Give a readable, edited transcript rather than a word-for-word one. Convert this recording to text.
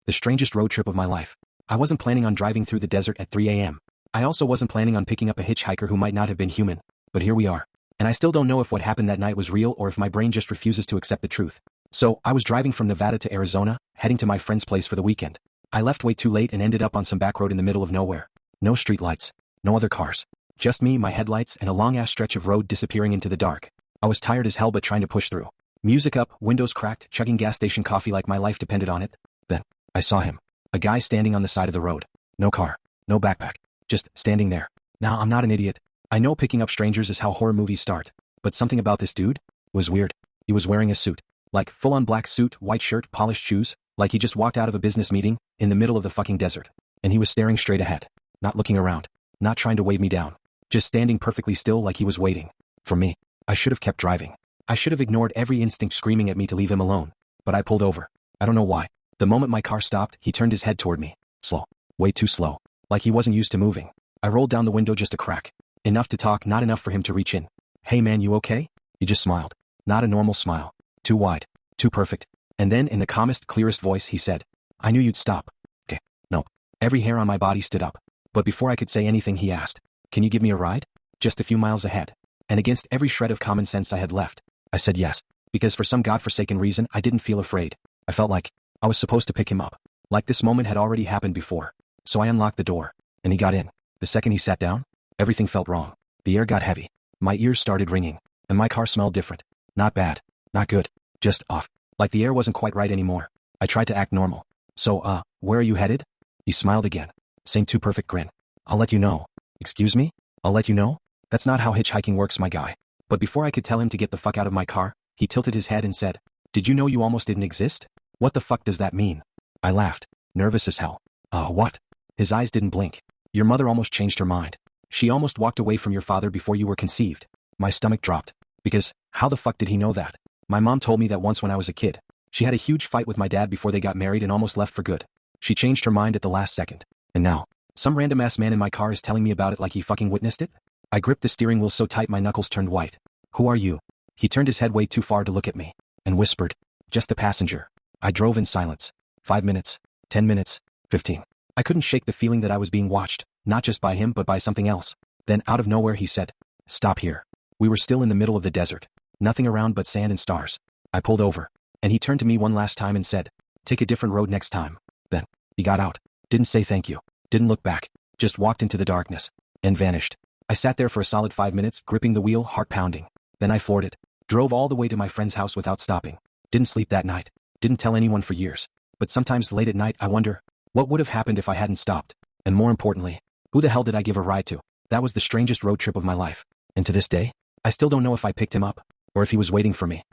The strangest road trip of my life. I wasn't planning on driving through the desert at 3 a.m. I also wasn't planning on picking up a hitchhiker who might not have been human. But here we are. And I still don't know if what happened that night was real or if my brain just refuses to accept the truth. So, I was driving from Nevada to Arizona, heading to my friend's place for the weekend. I left way too late and ended up on some back road in the middle of nowhere. No street lights. No other cars. Just me, my headlights, and a long-ass stretch of road disappearing into the dark. I was tired as hell but trying to push through. Music up, windows cracked, chugging gas station coffee like my life depended on it. Then, I saw him. A guy standing on the side of the road. No car. No backpack. Just standing there. Now, I'm not an idiot. I know picking up strangers is how horror movies start. But something about this dude was weird. He was wearing a suit. Like, full-on black suit, white shirt, polished shoes. Like he just walked out of a business meeting, in the middle of the fucking desert. And he was staring straight ahead. Not looking around. Not trying to wave me down. Just standing perfectly still like he was waiting. For me. I should have kept driving. I should have ignored every instinct screaming at me to leave him alone. But I pulled over. I don't know why. The moment my car stopped, he turned his head toward me. Slow. Way too slow. Like he wasn't used to moving. I rolled down the window just a crack. Enough to talk, not enough for him to reach in. Hey man, you okay? He just smiled. Not a normal smile. Too wide. Too perfect. And then, in the calmest, clearest voice, he said, I knew you'd stop. Okay. No. Every hair on my body stood up. But before I could say anything, he asked, can you give me a ride? Just a few miles ahead. And against every shred of common sense I had left, I said yes. Because for some godforsaken reason, I didn't feel afraid. I felt like I was supposed to pick him up. Like this moment had already happened before. So I unlocked the door. And he got in. The second he sat down, everything felt wrong. The air got heavy. My ears started ringing. And my car smelled different. Not bad. Not good. Just off. Like the air wasn't quite right anymore. I tried to act normal. So, where are you headed? He smiled again. Same too perfect grin. I'll let you know. Excuse me? I'll let you know? That's not how hitchhiking works, my guy. But before I could tell him to get the fuck out of my car, he tilted his head and said, did you know you almost didn't exist? What the fuck does that mean? I laughed. Nervous as hell. What? His eyes didn't blink. Your mother almost changed her mind. She almost walked away from your father before you were conceived. My stomach dropped. Because, how the fuck did he know that? My mom told me that once when I was a kid. She had a huge fight with my dad before they got married and almost left for good. She changed her mind at the last second. And now, some random-ass man in my car is telling me about it like he fucking witnessed it? I gripped the steering wheel so tight my knuckles turned white. Who are you? He turned his head way too far to look at me. And whispered, just a passenger. I drove in silence. 5 minutes. 10 minutes. 15. I couldn't shake the feeling that I was being watched, not just by him but by something else. Then out of nowhere he said, stop here. We were still in the middle of the desert. Nothing around but sand and stars. I pulled over. And he turned to me one last time and said, take a different road next time. Then, he got out. Didn't say thank you. Didn't look back. Just walked into the darkness. And vanished. I sat there for a solid 5 minutes, gripping the wheel, heart pounding. Then I floored it. Drove all the way to my friend's house without stopping. Didn't sleep that night. Didn't tell anyone for years. But sometimes late at night I wonder, what would have happened if I hadn't stopped? And more importantly, who the hell did I give a ride to? That was the strangest road trip of my life. And to this day, I still don't know if I picked him up, or if he was waiting for me.